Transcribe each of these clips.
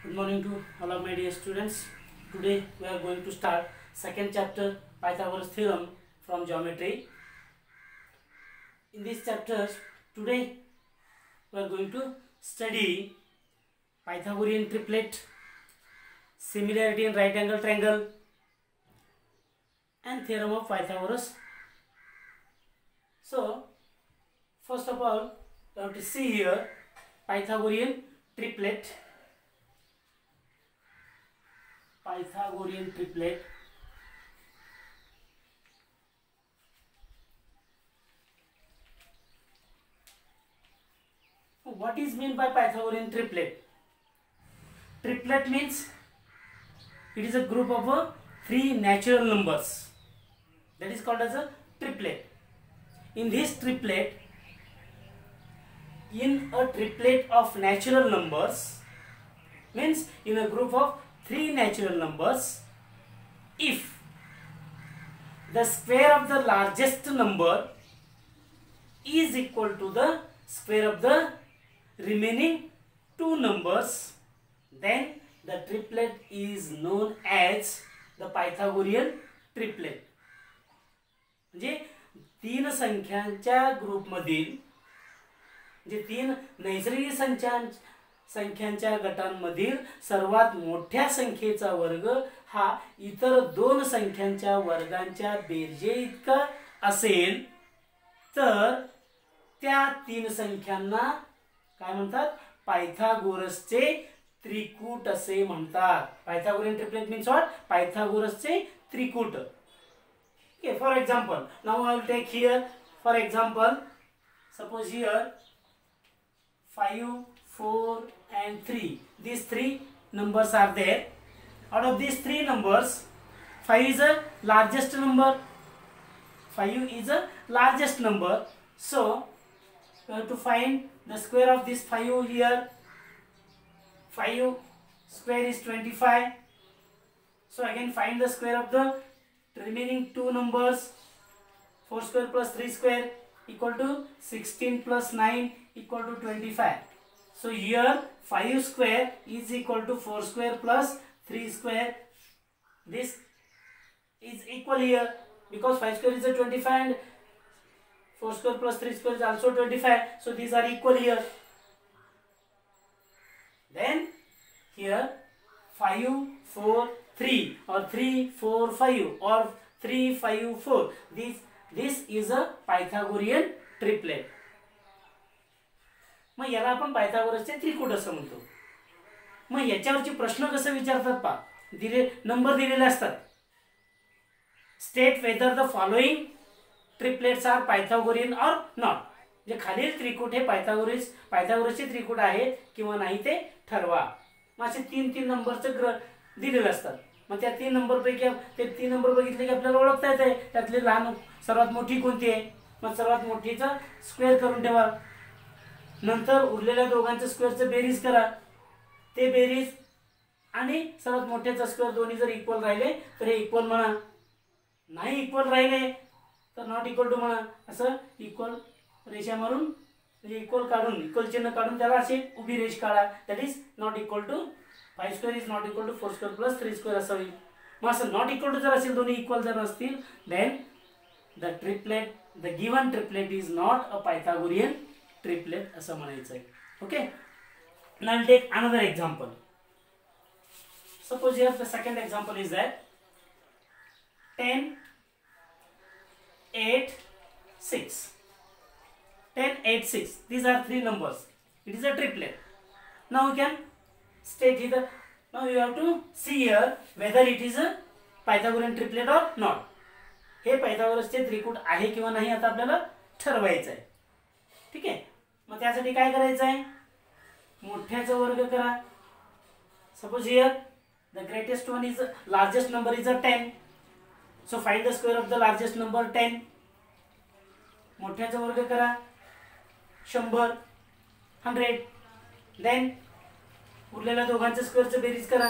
Good morning to all of my dear students. Today we are going to start second chapter Pythagoras theorem from geometry. In this chapter today we are going to study Pythagorean triplet, similarity in right angle triangle and theorem of Pythagoras. So first of all we have to see here Pythagorean triplet. Pythagorean triplet. What is meant by Pythagorean triplet? Triplet means it is a group of three natural numbers. That is called as a triplet. In this triplet, in a triplet of natural numbers, means in a group of three natural numbers, if the square of the largest number is equal to the square of the remaining two numbers, then the triplet is known as the Pythagorean triplet. म्हणजे तीन संख्यांच्या ग्रुपमधील जे तीन नैसर्गिक संख्यांच्या गटांमधील सर्वात मोठ्या संख्येचा वर्ग हा इतर दोन संख्यांच्या वर्गांच्या बेरजे इतका असेल तर त्या तीन संख्यांना काय म्हणतात? पायथागोरसचे त्रिकूट असे म्हणतात. Pythagorean triplet means what? पायथागोरसचे त्रिकूट. Okay, for example, now I will take here for example, suppose here 5, 4 and 3. These three numbers are there. Out of these three numbers, 5 is the largest number. 5 is the largest number. So we have to find the square of this 5 here. 5 square is 25. So again find the square of the remaining two numbers. 4 square plus 3 square equal to 16 plus 9 equal to 25. So here 5 square is equal to 4 square plus 3 square. This is equal here because 5 square is a 25 and 4 square plus 3 square is also 25. So these are equal here. Then here 5, 4, 3 or 3, 4, 5 or 3, 5, 4. This is a Pythagorean triplet. मग याला आपण पायथागोरसचे त्रिकूट असं म्हणतो. मग याच्यावरचे प्रश्न कसे विचारतात पहा. Number दिलेले असतात. State whether the following triplets are Pythagorean or not. जे खालील त्रिकूट हे पायथागोरसचे त्रिकूट आहेत किंवा नाही ते ठरवा. मग असे तीन नंबरचे दिलेले असतात. मग त्या तीन नंबर पैकी ते तीन नंबर बघितले की आपल्याला ओळखता येते त्यातले लहान सर्वात मोठी कोणती आहे. मग सर्वात मोठीचा स्क्वेअर करून ठेवा. नंतर उरलेल्या दोघांच्या स्क्वेअरचं बेरीज करा. ते बेरीज आणि सर्वात मोठ्याचा स्क्वेअर दोन्ही जर इक्वल राहिले तर हे इक्वल म्हणा. नाही इक्वल राहिले तर नॉट इक्वल टू म्हणा. असं इक्वल रेषा मारून म्हणजे इक्वल काढून इक्वल चिन्ह काढून त्याला अशी उभी रेष काढा. That is not equal to 5 square is not equal to 4 square plus 3 square असं होईल. मग असं नॉट इक्वल टू जर असेल दोन्ही इक्वल जर असतील then the given triplet is not a Pythagorean triplet असं म्हणायचं आहे. Okay. Now will take another example. Suppose here the second example is that 10, 8, 6. 10, 8, 6. These are three numbers. It is a triplet. Now we can state here. Now you have to see here whether it is a Pythagorean triplet or not. हे पायथागोरसचे त्रिकूट आहे किंवा नाही आता आपल्याला ठरवायचं आहे. ठीक आहे. मग त्यासाठी काय करायचं आहे? मोठ्याचा वर्ग करा. Suppose here the greatest one is largest number is 10. So find the square of the largest number 10. मोठ्याचा वर्ग करा 100, 100. देन उरलेल्या दोघांच्या स्क्वेअरचं बेरीज करा.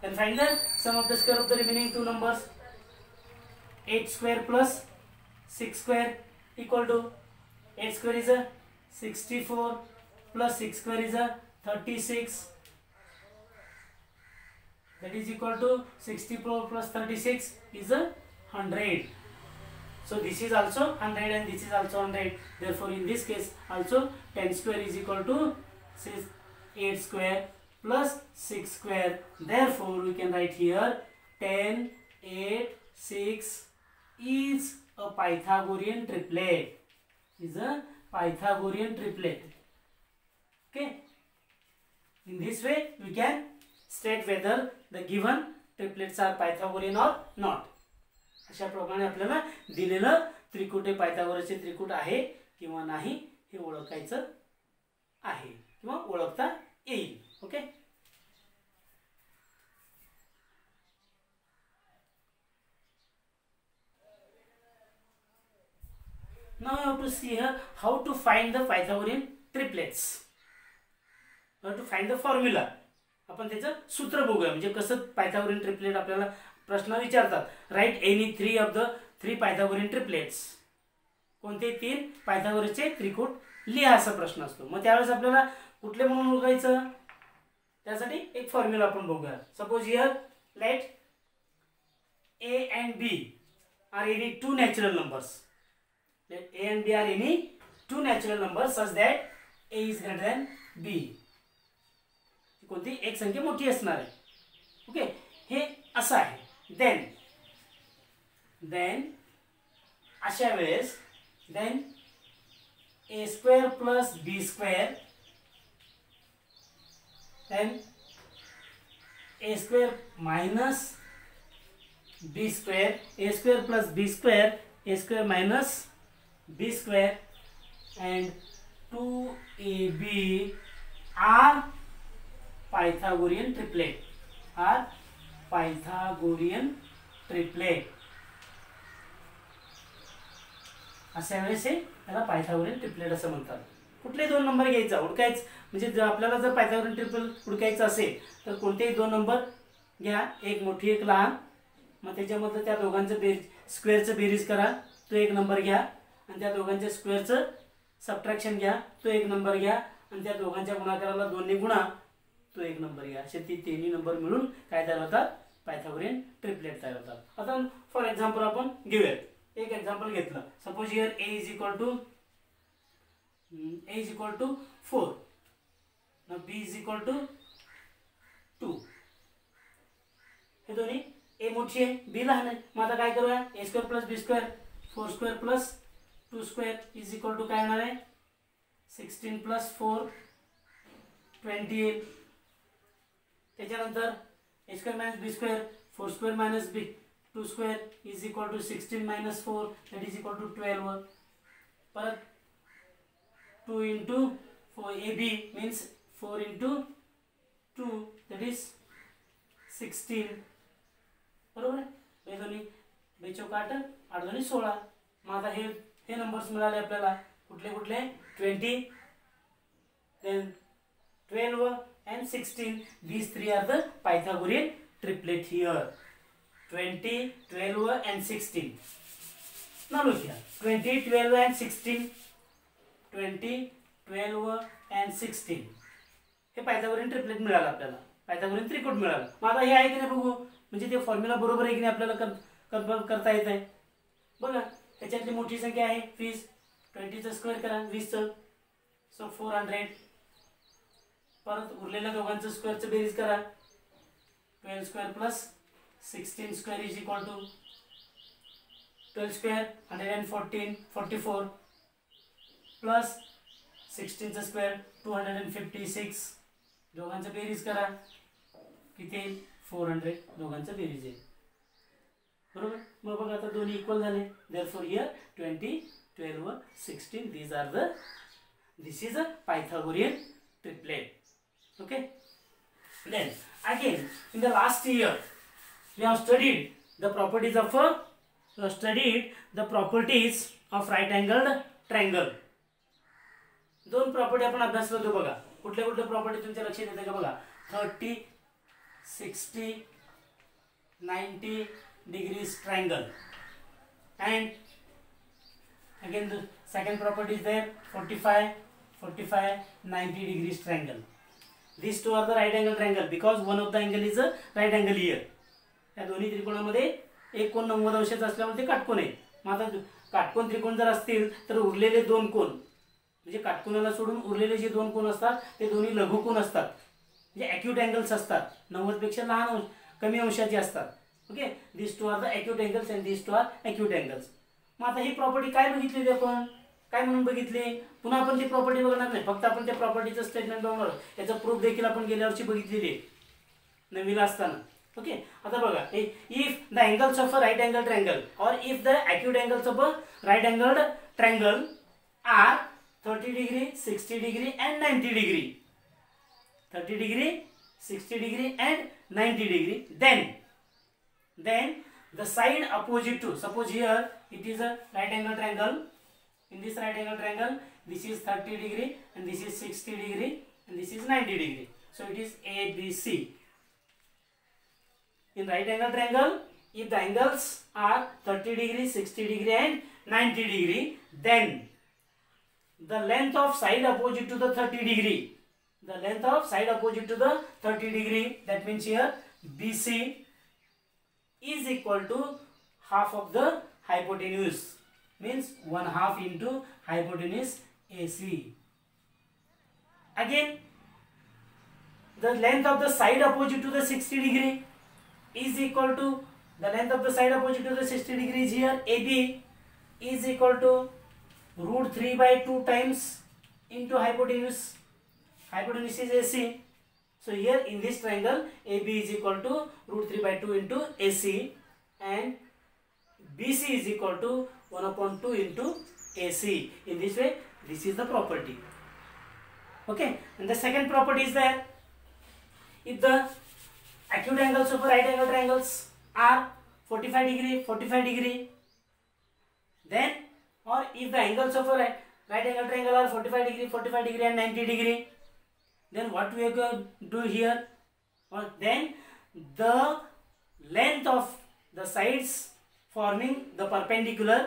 Then find the sum of the square of the remaining two numbers. 8 square plus 6 square equal to 8 square is a 64 plus 6 square is a 36. that is equal to 64 plus 36 is a 100. So this is also 100 and this is also 100. Therefore in this case also 10 square is equal to 8 square plus 6 square. Therefore we can write here 10, 8, 6 is a Pythagorean triplet. Is a Pythagorean triplet. Okay. In this way we can state whether the given triplets are Pythagorean or not. अशा प्रमाणे आपल्याला दिलेलं त्रिकुट हे पायथागोरसचे त्रिकुट आहे किंवा नाही हे ओळखायचं आहे किंवा ओळखता येईल. Okay. Now you have to see here how to find the Pythagorean triplets. You have to find the formula. आपण त्याचं सूत्र बघूया म्हणजे कसं पायथागोरियन ट्रिपलेट आपल्याला प्रश्न विचारतात. Write any 3 of the 3 Pythagorean triplets. कोणते 3 पायथागोरसचे त्रिकुट लिहा असा प्रश्न असतो. मग त्यावेळेस आपल्याला कुठले म्हणून ओळखायचं त्यासाठी एक फॉर्म्युला आपण बघूया. Suppose here let a and b are any two natural numbers. Let a and b are any two natural numbers such that a is greater than b. कोणती एक संख्या मोठी असणार आहे. ओके. हे असं आहे. then अशा वेळेस then a square plus b square then a square minus b square, a square plus b square, a square minus b square and 2ab are Pythagorean triplet. Are Pythagorean triplet. अशा वेळेस हे त्याला Pythagorean triplet असं म्हणतात. कुठले दोन number घ्यायचा ओळखायचं म्हणजे जर आपल्याला जर पायथागोरियन ट्रिपल ओळखायचं असेल तर कोणतेही दोन नंबर घ्या, एक मोठी एक लहान. मग त्याच्यामध्ये त्या दोघांचं स्क्वेअरचं बेरीज करा, तो एक नंबर घ्या. आणि त्या दोघांच्या स्क्वेअरचं सबट्रॅक्शन घ्या, तो एक नंबर घ्या. आणि त्या दोघांच्या गुणाकाराला 2 ने गुणा, तो एक नंबर घ्या. असे ती तिन्ही नंबर मिळून काय तयार होतात पायथागोरियन ट्रिपलेट तयार होतात. आता फॉर एक्झाम्पल आपण घेऊया. एक एक्झाम्पल घेतलं. Suppose here a is equal to 4. now b is equal to 2. हे दोन्ही a मोठी आहे b लहान आहे. मग आता काय करूया a square plus b square 4 square plus 2 square is equal to काय येणार आहे 16 प्लस 4 20 येईल. त्याच्यानंतर a square minus b square 4 square minus b 2 square is equal to 16 minus 4 that is equal to 12. परत 2 into 4 ab means 4 into 2 that is 16. बरोबर आहे. हे दोन्ही 2 चौक 8 8 दोन्ही 16. मग आता हे नंबर्स मिळाले आपल्याला कुठले कुठले 20 then 12 and 16. These three are the Pythagorean triplet here. 20, 12 and 16. Now look here. 20, 12 and 16. 20, 12 and 16. Hey Pythagorean triplet मिळालं आपल्याला. पायथागोरियन त्रिकोट मिळालं. मग आता हे आहे की नाही बघू. म्हणजे ते फॉर्म्युला बरोबर आहे की नाही आपल्याला कन्फर्म करता येत आहे. बघा त्याच्यातली मोठी संख्या आहे 20. 20 चा स्क्वेअर करा 20 चं. सो 400. परत उरलेल्या दोघांचं स्क्वेअरचं बेरीज करा. 12 square plus 16 square is equal to 12 square 114 44 plus 16 चा स्क्वेअर 256. दोघांचं बेरीज करा किती 400. दोघांचं बेरीज आहे. बरोबर. मग बघा आता दोन्ही इक्वल झाले. Therefore here 20, 12, 16 this is a Pythagorean triplet. Okay. Then again in the last year we have studied the properties of right angled triangle. दोन प्रॉपर्टी आपण अभ्यास करतो बघा. कुठल्या कुठल्या प्रॉपर्टी तुमच्या लक्षात येते का बघा. 30, 60, 90 degrees triangle and again the second property is there 45, 90 degrees triangle. these two are the right angle triangle because one of the angle is a right angle here. या दोन्ही त्रिकोणामध्ये एक कोण 90 अंशाचा असल्यामुळे ते काटकोन आहे. मग आता काटकोन त्रिकोण जर असतील तर उरलेले दोन कोण म्हणजे काटकोनाला सोडून उरलेले जे दोन कोण असतात ते दोन्ही लघुकोन असतात, म्हणजे ॲक्यूट अँगल्स असतात, 90 पेक्षा लहान कमी अंशाचे असतात. Okay, this two are the acute angles and this two are acute angles. मग आता ही प्रॉपर्टी काय बघितली आपण, काय म्हणून बघितले, पुन्हा आपण ती प्रॉपर्टी बघणार नाही, फक्त आपण त्या प्रॉपर्टीचं स्टेटमेंट बघणार. याचा प्रूफ देखील आपण गेल्या वर्षी बघितलेली आहे नववीला असताना. ओके, आता बघा, if the angles of a right angle triangle or if the acute angles of a right angle triangle are 30 degree, 60 degree and 90 degree, 30 degree, 60 degree and 90 degree, then the side opposite to, suppose here it is a right angle triangle. In this right angle triangle, this is 30 degree and this is 60 degree and this is 90 degree. So it is ABC. In right angle triangle, if the angles are 30 degree, 60 degree and 90 degree, then the length of side opposite to the 30 degree, the length of side opposite to the 30 degree, that means here BC is equal to half of the hypotenuse, means 1/2 into hypotenuse AC. Again, the length of the side opposite to the 60 degree is equal to, the length of the side opposite to the 60 degree is here AB is equal to √3/2 times into hypotenuse. Hypotenuse is AC. So here in this triangle AB is equal to √3/2 into AC and BC is equal to 1/2 into AC. In this way, this is the property. Okay, and the second property is that if the acute angles of right angle triangles are 45 degree, 45 degree, then or if the angles of a right angle triangle are 45 degree, 45 degree and 90 degree, then what we are going to do here, or then the length of the sides forming the perpendicular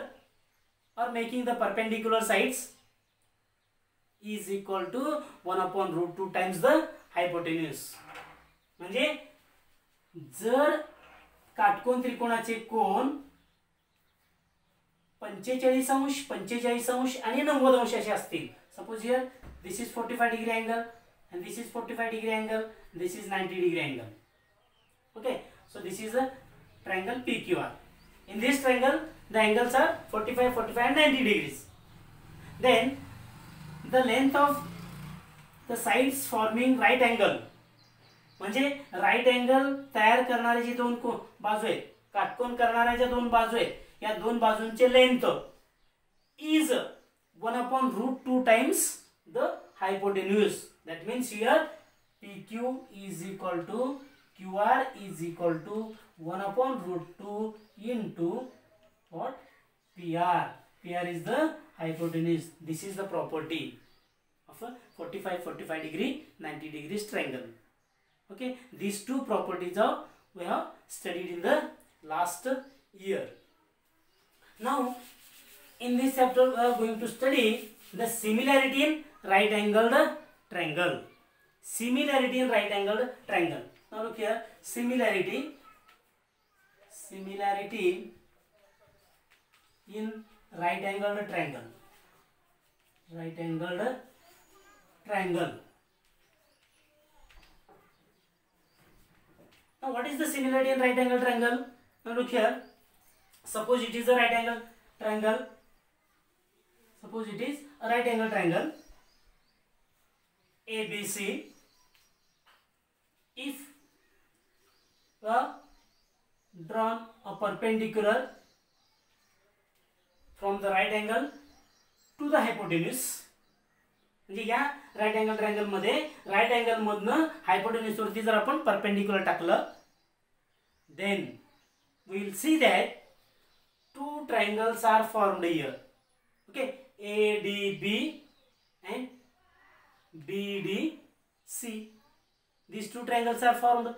or making the perpendicular sides is equal to 1/√2 times the hypotenuse. म्हणजे जर काटकोन त्रिकोणाचे कोन 45 अंश, 45 अंश आणि 90 अंश असे असतील, suppose here this is 45 degree angle and this is 45 degree angle, this is 90 degree angle. Okay, so this is a triangle PQR. In this triangle the angles are 45, 45 and 90 degrees. Then the length of the sides forming right angle, म्हणजे right angle तयार करणारे जे दोन बाजू आहेत, काटकोन करणाऱ्या ज्या दोन बाजू आहेत, या दोन बाजूंचे length is 1/√2 times the hypotenuse. That means here PQ is equal to QR is equal to 1/√2 into what? PR. PR is the hypotenuse. This is the property of a 45 degree 90 degrees triangle. Okay, these two properties are we have studied in the last year. Now in this chapter we are going to study the similarity in right angled triangle. Similarity in right angled triangle. Now look here, similarity in right angled triangle. Right angled triangle. Now what is the similarity in right angled triangle? Now look here, suppose it is a right angle triangle. Suppose it is a right angle triangle ABC. If drawn a perpendicular from the right angle to the hypotenuse, म्हणजे या right angle triangle मध्ये right angle मधनं हायपोटेन्यूस वरती जर आपण perpendicular टाकलं, then we will see that two triangles are formed here. Okay, ADB and BDC. These two triangles are formed.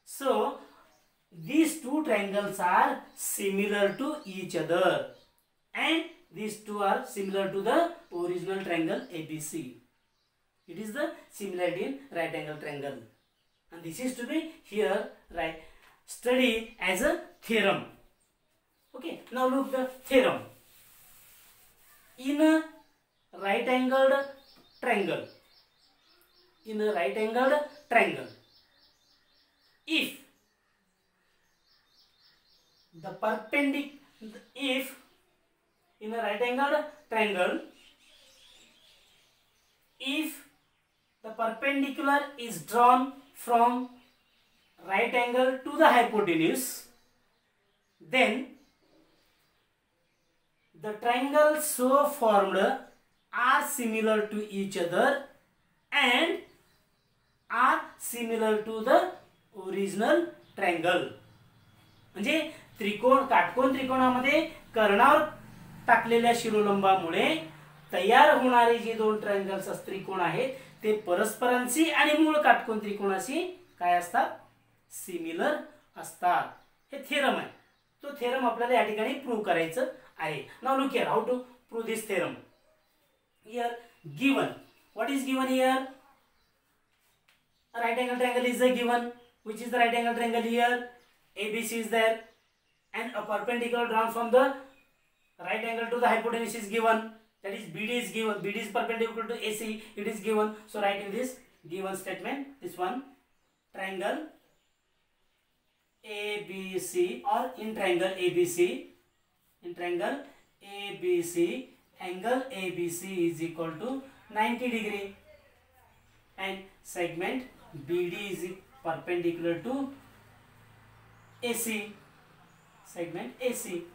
So these two triangles are similar to each other and these two are similar to the original triangle ABC. It is the similarity in right angle triangle, and this is to be here right studied as a theorem. Okay, now look the theorem. In a right angled triangle, if the perpendicular, if in a right angled triangle, if the perpendicular is drawn from right angle to the hypotenuse, then the triangles so formed are similar to each other and are similar to the original triangle. म्हणजे काटकोन त्रिकोणामध्ये कर्णावर टाकलेल्या शिरोलंबामुळे तयार होणारे जे दोन triangles त्रिकोण आहेत ते परस्परांशी आणि मूळ काटकोन त्रिकोणाशी काय असतात, सिमिलर असतात. हे थेरम आहे. तो थेरम आपल्याला या ठिकाणी प्रूव्ह करायचं आहे. Now look here how to prove this theorem. Here given, what is given here? A right angle triangle is given. Which is the right angle triangle here? ABC is there, and a perpendicular drawn from the right angle to the hypotenuse is given. That is BD is given. BD is perpendicular to AC. It is given. So write in this given statement this one, triangle ABC, or in triangle ABC. In triangle ABC, angle ABC is equal to 90 degree, and segment BD is perpendicular to AC, segment AC.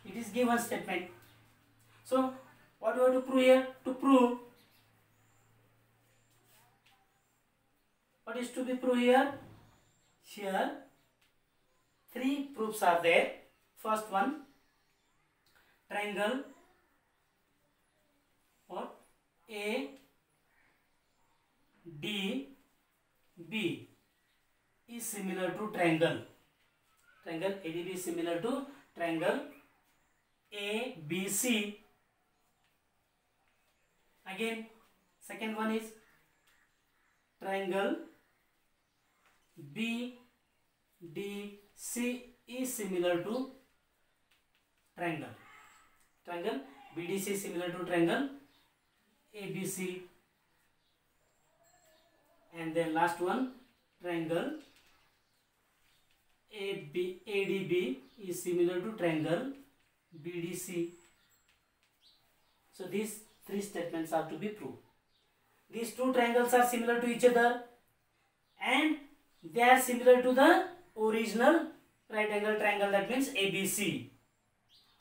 It is given statement. So what do you have to prove here? To prove, what is to be proved here? Here three proofs are there. First one, triangle what ADB is similar to triangle ADB is similar to triangle ABC. Again, second one is triangle BDC is similar to triangle BDC is similar to triangle ABC. And then last one, triangle ADB is similar to triangle BDC. So these three statements are to be proved. These two triangles are similar to each other and they are similar to the original right angle triangle, that means ABC.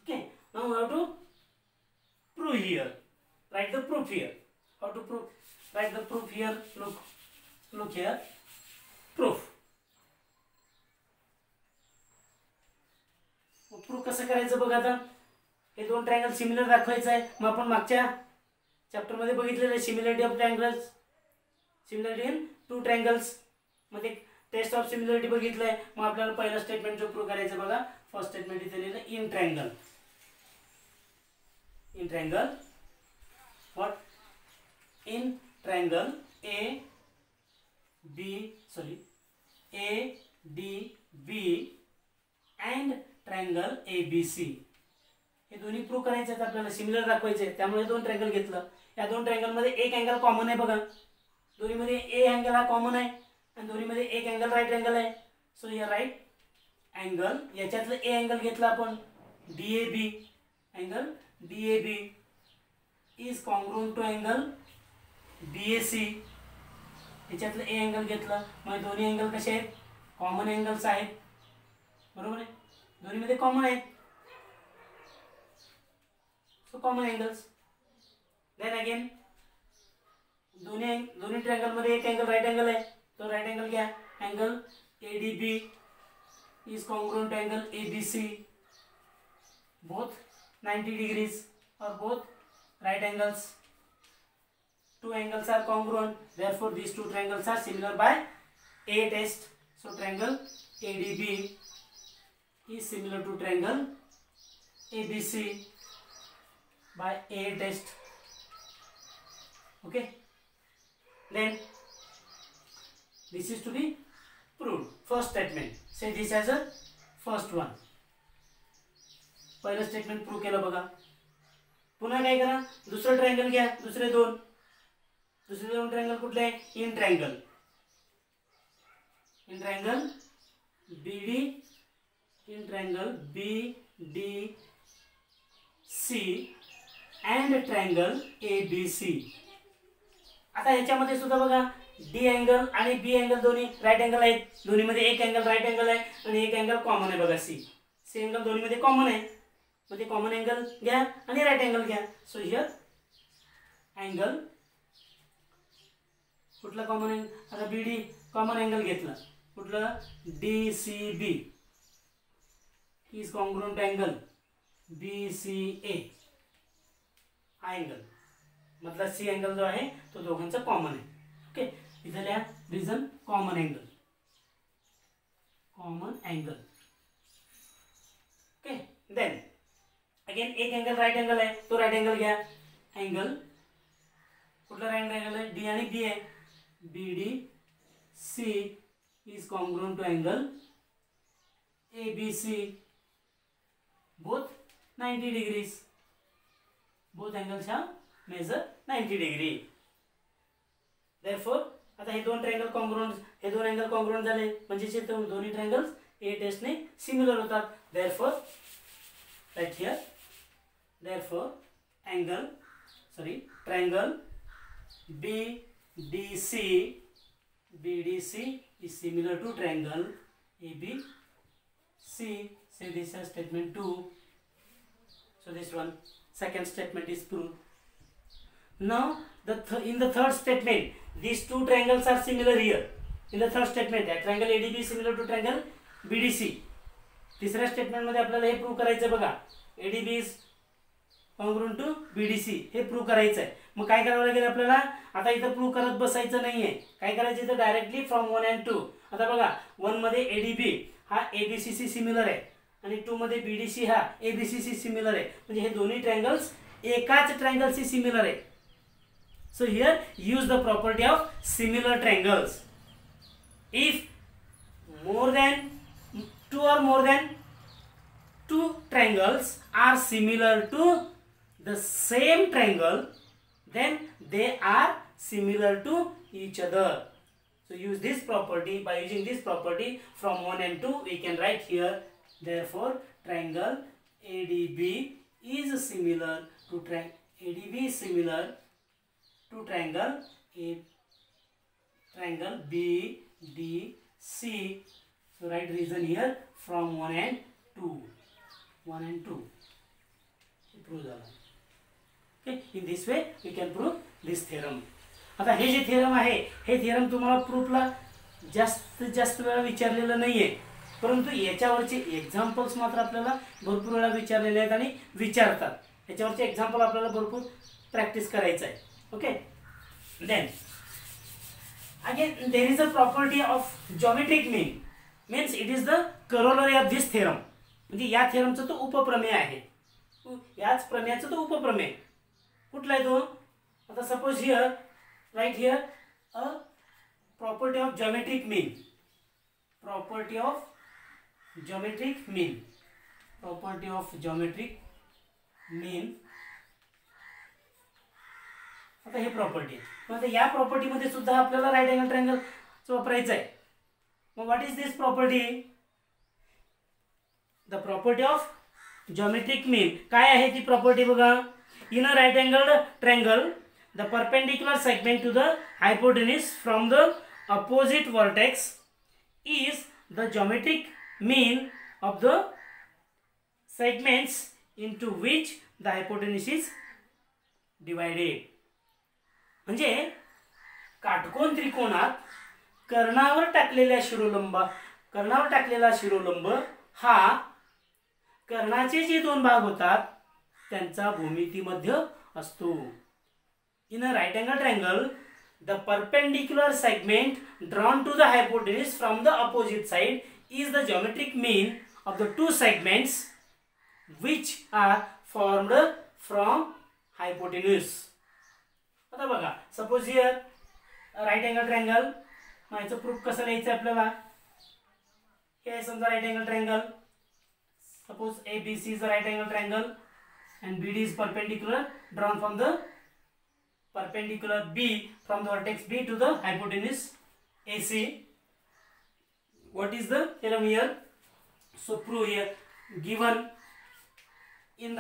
Okay, now we have to prove here. Write the proof here. How to prove? Write the proof here. Look here. Proof. Proof कसं करायचं बघा. आता हे दोन triangle similar दाखवायचं आहे. मग आपण मागच्या chapter मध्ये बघितलेलं similarity of triangles, similarity in two triangles मध्ये टेस्ट ऑफ सिमिलरिटी बघितलंय. मग आपल्याला पहिलं स्टेटमेंट जो प्रूव्ह करायचं बघा. फर्स्ट स्टेटमेंट इथे लिहिलं in triangle what in triangle ADB and triangle ABC. हे दोन्ही प्रूव्ह करायचे आहेत आपल्याला, सिमिलर दाखवायचे आहेत. त्यामुळे दोन ट्रायंगल घेतलं. या दोन ट्रायंगल मध्ये एक अँगल कॉमन आहे बघा. दोन्ही मध्ये ए अँगल हा कॉमन आहे आणि दोन्ही मध्ये एक अँगल राईट अँगल आहे. सो हियर राईट अँगल, याच्यातलं ए अँगल घेतला आपण DAB. Angle DAB is congruent to angle BAC. याच्यातलं ए अँगल घेतलं. मग दोन्ही अँगल कसे आहेत? कॉमन अँगल्स आहेत. बरोबर आहे, दोन्ही मध्ये कॉमन आहेत. So common angles. Then again दोन्ही ट्रायंगल मध्ये एक अँगल राईट अँगल आहे. तो राईट अँगल घ्या. Angle ADB is congruent to angle ABC. Both 90 degrees or both right angles. Two angles are congruent, therefore these two triangles are similar by A test. So triangle ADB is similar to triangle ABC by A test. Okay, Then this is to be proved. First statement, say this as a first one. पहिलं statement prove केलं बघा. पुन्हा काय करा, दुसरं triangle घ्या, दुसरे दोन ट्रायंगल कुठले? In triangle BD, in triangle BDC and triangle ABC. आता ह्याच्यामध्ये सुद्धा बघा D अँगल आणि B अँगल दोन्ही राईट अँगल आहेत. दोन्हीमध्ये एक अँगल राईट अँगल आहे आणि एक अँगल कॉमन आहे बघा. C अँगल दोन्हीमध्ये कॉमन आहे. मग ते कॉमन अँगल घ्या आणि राईट अँगल घ्या. सो हियर अँगल कुठला कॉमन अँगल? आता BD कॉमन अँगल घेतला, कुठलं? DCB is congruent angle BCA. हा अँगल मतलब C अँगल जो आहे तो दोघांचा कॉमन आहे. ओके, इथं लिहा reason common angle. Okay, then again एक अँगल राईट अँगल आहे, तो राईट अँगल घ्या. अँगल कुठला राईट अँगल आहे? D आणि B आहे. BDC is congruent to angle ABC, both 90 degrees. Both angles have measure 90 degree. Therefore आता हे दोन ट्रायंगल कॉन्ग्रुएंट, हे दोन अँगल कॉन्ग्रुएंट झाले म्हणजे दोन्ही ट्रायंगल्स A टेस्ट ने सिमिलर होतात. Therefore right here, therefore triangle BDC is similar to triangle ABC. Say this as statement 2. So this one, second statement is proved. Now in the third statement, these two triangles are similar here. In the third statement, that triangle ADB is similar to triangle BDC. तिसऱ्या statement मध्ये आपल्याला हे prove करायचं बघा. ADB is congruent to BDC हे prove करायचं आहे. मग काय करावं लागेल आपल्याला? आता इथं प्रूव्ह करत बसायचं नाहीये. काय करायचं इथं डायरेक्टली फ्रॉम 1 and 2. आता बघा 1 मध्ये ADB हा ABCC सिमिलर आहे आणि 2 मध्ये BDC हा ABCC सिमिलर आहे. म्हणजे हे दोन्ही ट्रायंगल्स एकाच ट्रायंगलशी सिमिलर आहे. So here use the property of similar triangles. If two or more than two triangles are similar to the same triangle, then they are similar to each other. So use this property. By using this property from 1 and 2 we can write here, therefore triangle ADB is similar to triangle BDC. So write reason here from 1 and 2. Prove that. Okay, in this way we can prove this theorem. आता हे जे theorem आहे हे theorem तुम्हाला प्रूफला जास्त वेळा विचारलेलं नाहीये, परंतु याच्यावरचे examples मात्र आपल्याला भरपूर वेळा विचारलेले आहेत आणि विचारतात. याच्यावरचे एक्झाम्पल आपल्याला भरपूर प्रॅक्टिस करायचं आहे. Okay, then again there is a property of geometric mean. Means it is the corollary of this theorem. म्हणजे या थेरमचा तो उपप्रमेय आहे. याच प्रमेयाचा तो उपप्रमेय कुठला आहे तो? आता suppose here right here a property of geometric mean. आता हे प्रॉपर्टी आहे. आता या प्रॉपर्टी मध्ये सुद्धा आपल्याला राईट अँगल ट्रायंगल वापरायचं आहे. मग what is this property? The property of geometric mean. काय आहे ती प्रॉपर्टी बघा. In a right angled triangle the perpendicular segment to the hypotenuse from the opposite vertex is the geometric mean of the segments into which the hypotenuse is divided. म्हणजे काटकोन त्रिकोणात कर्णावर टाकलेला शिरोलंब हा कर्णाचे जे दोन भाग होतात त्यांचा भूमितीमध्ये असतो. In a right angle triangle the perpendicular segment drawn to the hypotenuse from the opposite side is the geometric mean of the two segments which are formed from hypotenuse. आता बघा suppose here right angle triangle. मग याचं proof कसं लिहायचं आपल्याला? हे समजा right angle triangle. Suppose ABC is a right angle triangle and BD is perpendicular, drawn from the perpendicular B from the vertex B to the hypotenuse AC. What is the theorem here? So prove here. Given in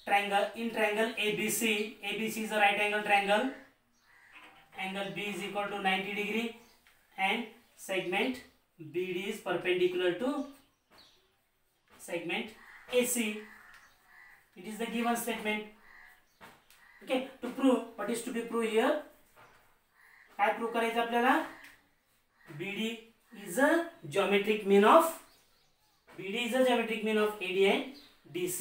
triangle ABC is a right angle triangle. Angle B is equal to 90 degree and segment BD is perpendicular to segment AC. It is the given statement. Okay, to prove, what is to be proved here? काय prove करायचं आपल्याला? BD is a geometric mean of AD and DC.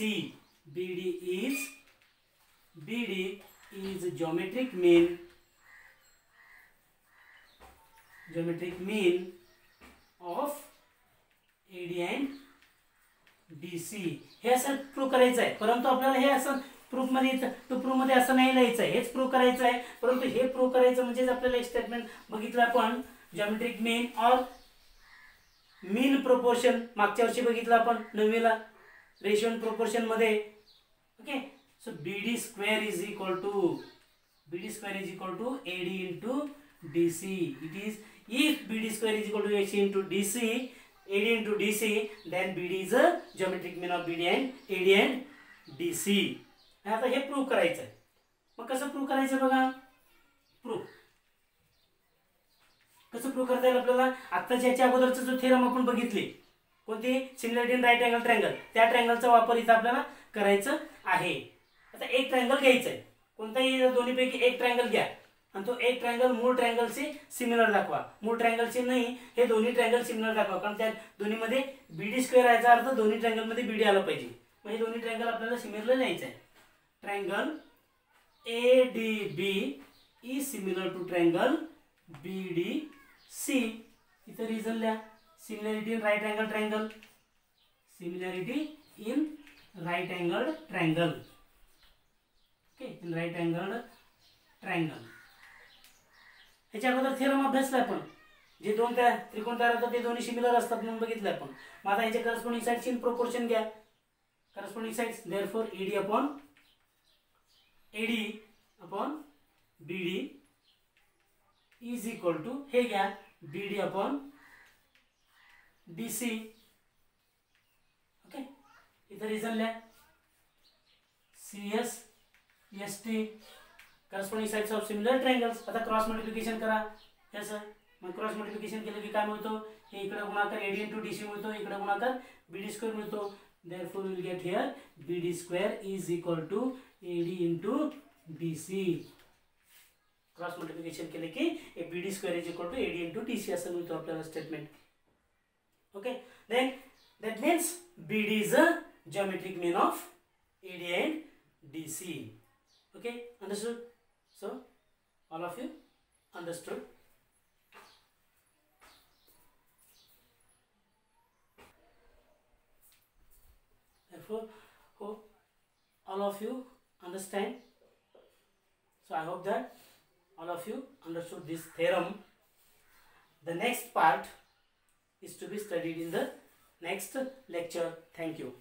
BD is geometric mean of AD and DC. हे असं prove करायचं आहे. परंतु आपल्याला हे असं proof मध्ये असं नाही लिहायचं आहे, हेच प्रूव्ह करायचं आहे. परंतु हे प्रूव्ह करायचं म्हणजे आपल्याला एक स्टेटमेंट बघितलं आपण, जॉमेट्रिक मीन और मीन प्रोपोर्शन मागच्या वर्षी बघितलं आपण 9वीला रेशियो अँड प्रोपोर्शन मध्ये. Okay, so BD square is equal to AD into DC. It is if BD square is equal to AC into DC, AD into DC, then BD is a geometric mean of AD and DC. आता हे prove करायचं आहे. मग कसं prove करायचं बघा. कसं prove करता येईल आपल्याला? आत्ताच्या याच्या अगोदरचा जो थेरम आपण बघितली, कोणती? Similarity in right angle triangle, त्या ट्रायंगलचा वापर इथं आपल्याला करायचं आहे. आता एक ट्रायंगल घ्यायचं आहे, कोणताही दोन्हीपैकी एक ट्रायंगल घ्या आणि तो एक ट्रायंगल मूळ ट्रायंगलशी सिमिलर दाखवा. मूळ ट्रायंगलशी नाही, हे दोन्ही ट्रायंगल सिमिलर दाखवा, कारण त्या दोन्हीमध्ये BD स्क्वेअर याचा अर्थ दोन्ही ट्रायंगलमध्ये BD आलं पाहिजे. मग हे दोन्ही ट्रायंगल आपल्याला सिमिलर लिहायचं आहे. Triangle ADB is similar to triangle BDC. इथं रिझन लिहा. Similarity in right angle triangle. Okay, in right angle triangle. ह्याच्या अगोदर थेरम अभ्यासला आपण, जे दोन त्रिकोण तयार होतात ते दोन्ही सिमिलर असतात म्हणून बघितलं आपण. मग आता ह्याच्या करस्पॉन्डिंग साइड्सची इन प्रोपोर्शन घ्या. Corresponding sides therefore AD upon BD is equal to, हे घ्या, BD अपॉन DC. ओके, इथं रिझन लिहा. CS ST corresponding sides of similar triangles. आता क्रॉस मल्टिप्लिकेशन करा याचं. मग क्रॉस मल्टिप्लिकेशन केलं की काय मिळतो? हे इकडे गुणाकार AD into DC मिळतो, इकडे गुणाकार BD स्क्वेअर मिळतो. Therefore we will get here BD square is equal to AD into DC. Cross multiplication केले की BD square is equal to AD into DC असं मिळतो आपल्याला statement. Okay, then that means BD is a geometric mean of AD and DC. Okay, understood? So all of you understood? Therefore, hope all of you understand. So I hope that all of you understood this theorem. The next part is to be studied in the next lecture. Thank you.